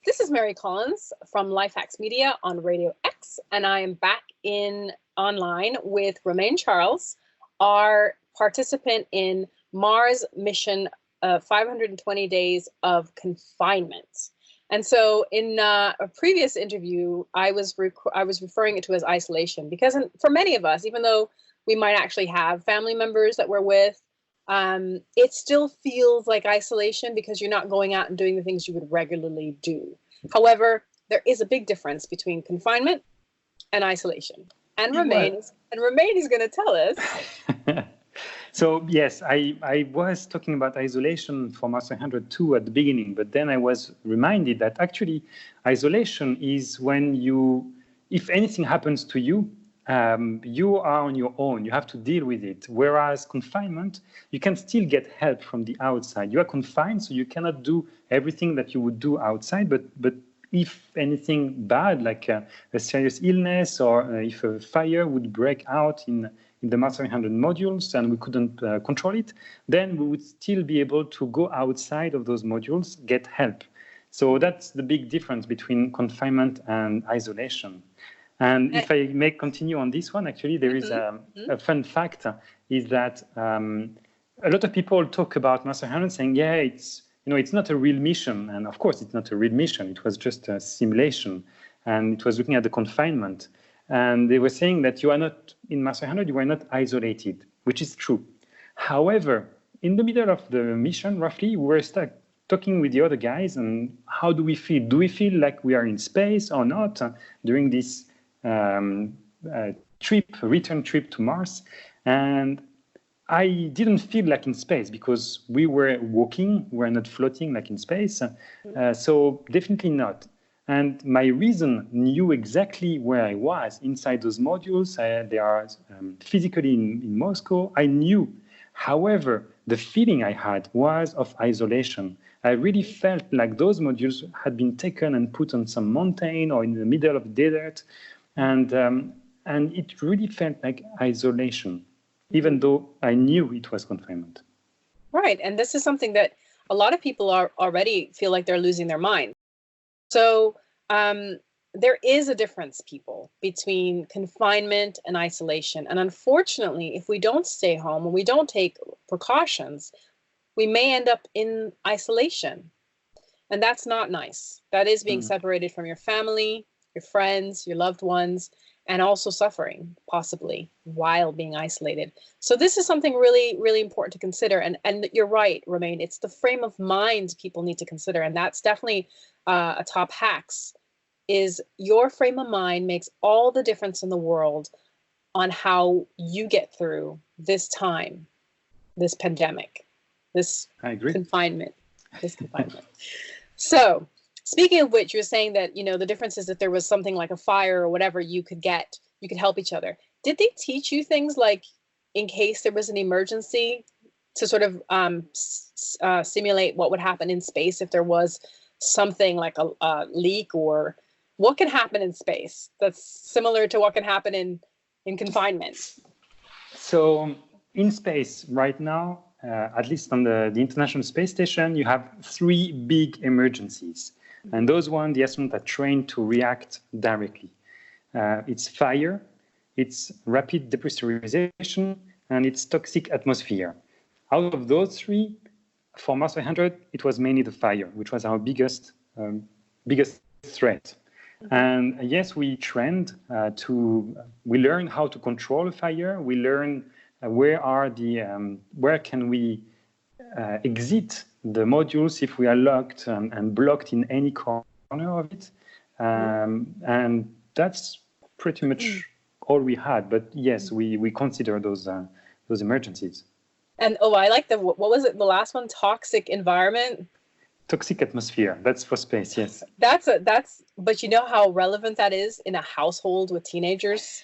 This is Mary Collins from Hakx Media on Radio X, and I am back in online with Romain Charles, our participant in Mars mission 520 days of confinement. And so in a previous interview, I was referring it to as isolation because for many of us, even though we might actually have family members that we're with, it still feels like isolation because you're not going out and doing the things you would regularly do. However, there is a big difference between confinement and isolation. And Romain is going to tell us. So yes, I was talking about isolation for Master 102 at the beginning, but then I was reminded that actually isolation is when if anything happens to you, you are on your own. You have to deal with it. Whereas confinement, you can still get help from the outside. You are confined, so you cannot do everything that you would do outside. But if anything bad, like a serious illness, or if a fire would break out in the Master 100 modules and we couldn't control it, then we would still be able to go outside of those modules, get help. So that's the big difference between confinement and isolation. And if I may continue on this one, actually, there is a fun fact, is that a lot of people talk about Master 100 saying, yeah, it's not a real mission. And of course, it's not a real mission. It was just a simulation. And it was looking at the confinement. And they were saying that you are not, in Master 100, you are not isolated, which is true. However, in the middle of the mission, roughly, we were stuck talking with the other guys. And how do we feel? Do we feel like we are in space or not during this return trip to Mars? And I didn't feel like in space because we were walking, we were not floating like in space. So definitely not. And my reason knew exactly where I was inside those modules. They are physically in Moscow. I knew. However, the feeling I had was of isolation. I really felt like those modules had been taken and put on some mountain or in the middle of the desert. And it really felt like isolation, even though I knew it was confinement. Right. And this is something that a lot of people already feel like they're losing their mind. So there is a difference, people, between confinement and isolation. And unfortunately, if we don't stay home and we don't take precautions, we may end up in isolation. And that's not nice. That is being separated from your family, your friends, your loved ones, and also suffering, possibly, while being isolated. So this is something really, really important to consider. And you're right, Romain, it's the frame of mind people need to consider. And that's definitely a top Hakx, is your frame of mind makes all the difference in the world on how you get through this time, this pandemic, this confinement. So, speaking of which, you're saying that, the difference is that there was something like a fire or whatever you could help each other. Did they teach you things like, in case there was an emergency, to sort of simulate what would happen in space if there was something like a leak, or what can happen in space that's similar to what can happen in confinement? So in space right now, at least on the International Space Station, you have 3 big emergencies. And those ones, the astronauts are trained to react directly. It's fire, it's rapid depressurization, and it's toxic atmosphere. Out of those 3, for Mars 100, it was mainly the fire, which was our biggest threat. And yes, we trained we learn how to control a fire. We learn where can we exit the modules if we are locked and blocked in any corner of it. And that's pretty much all we had. But yes, we consider those emergencies. And I like what was it? The last one, toxic environment. Toxic atmosphere. That's for space. Yes. But you know how relevant that is in a household with teenagers.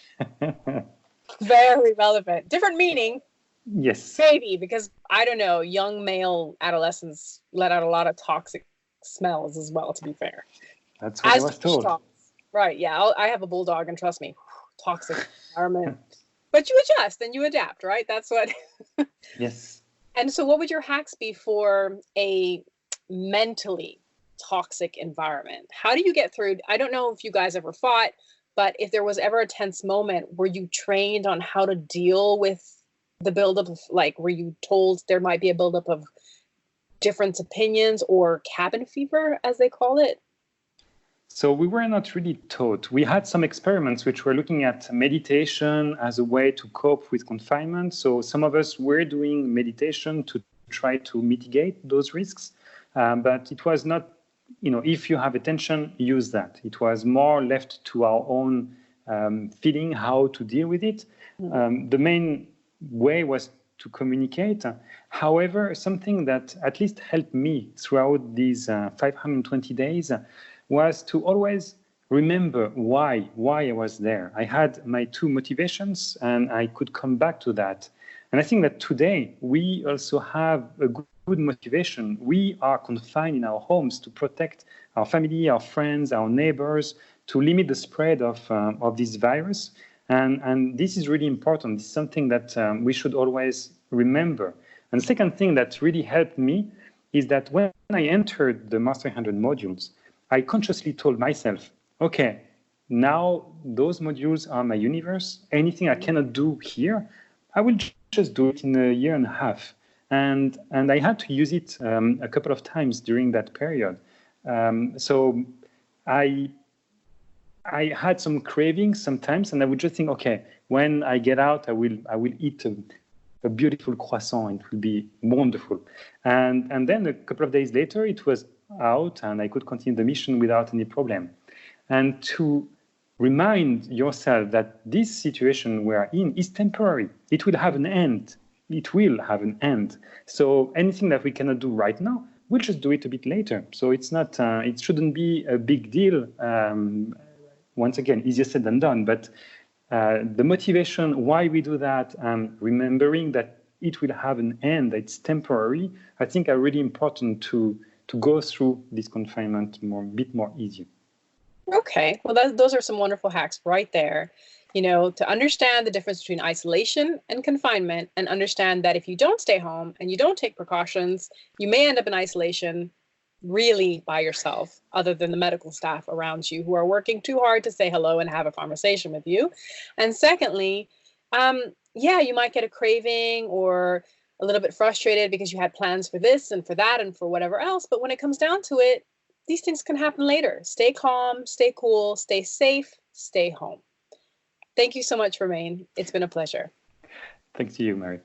Very relevant. Different meaning. Yes. Maybe because I don't know. Young male adolescents let out a lot of toxic smells as well. To be fair. That's what I was told. Dogs. Right. Yeah. I have a bulldog, and trust me, toxic environment. But you adjust and you adapt, right? That's what. Yes. And so, what would your hacks be for a mentally toxic environment. How do you get through? I don't know if you guys ever fought, but if there was ever a tense moment, were you trained on how to deal with the buildup of, like, were you told there might be a buildup of different opinions or cabin fever, as they call it? So we were not really taught. We had some experiments which were looking at meditation as a way to cope with confinement. So some of us were doing meditation to try to mitigate those risks. But it was not, if you have attention, use that. It was more left to our own feeling how to deal with it. The main way was to communicate. However, something that at least helped me throughout these 520 days was to always remember why I was there. I had my two motivations and I could come back to that. And I think that today we also have a good motivation. We are confined in our homes to protect our family, our friends, our neighbors, to limit the spread of this virus. And this is really important. It's something that we should always remember. And the second thing that really helped me is that when I entered the Master 100 modules, I consciously told myself, okay, now those modules are my universe. Anything I cannot do here, I will just do it in a year and a half. And I had to use it a couple of times during that period. So I had some cravings sometimes, and I would just think, okay, when I get out, I will eat a beautiful croissant. It will be wonderful. And then a couple of days later, it was out and I could continue the mission without any problem. And to remind yourself that this situation we are in is temporary. It will have an end. It will have an end. So anything that we cannot do right now, we'll just do it a bit later. So it's not, it shouldn't be a big deal. Once again, easier said than done. But the motivation why we do that, and remembering that it will have an end, it's temporary, I think are really important to go through this confinement a bit more easier. Okay, well, those are some wonderful hacks right there. To understand the difference between isolation and confinement, and understand that if you don't stay home and you don't take precautions, you may end up in isolation really by yourself, other than the medical staff around you who are working too hard to say hello and have a conversation with you. And secondly, you might get a craving or a little bit frustrated because you had plans for this and for that and for whatever else. But when it comes down to it, these things can happen later. Stay calm, stay cool, stay safe, stay home. Thank you so much, Romain. It's been a pleasure. Thanks to you, Mary.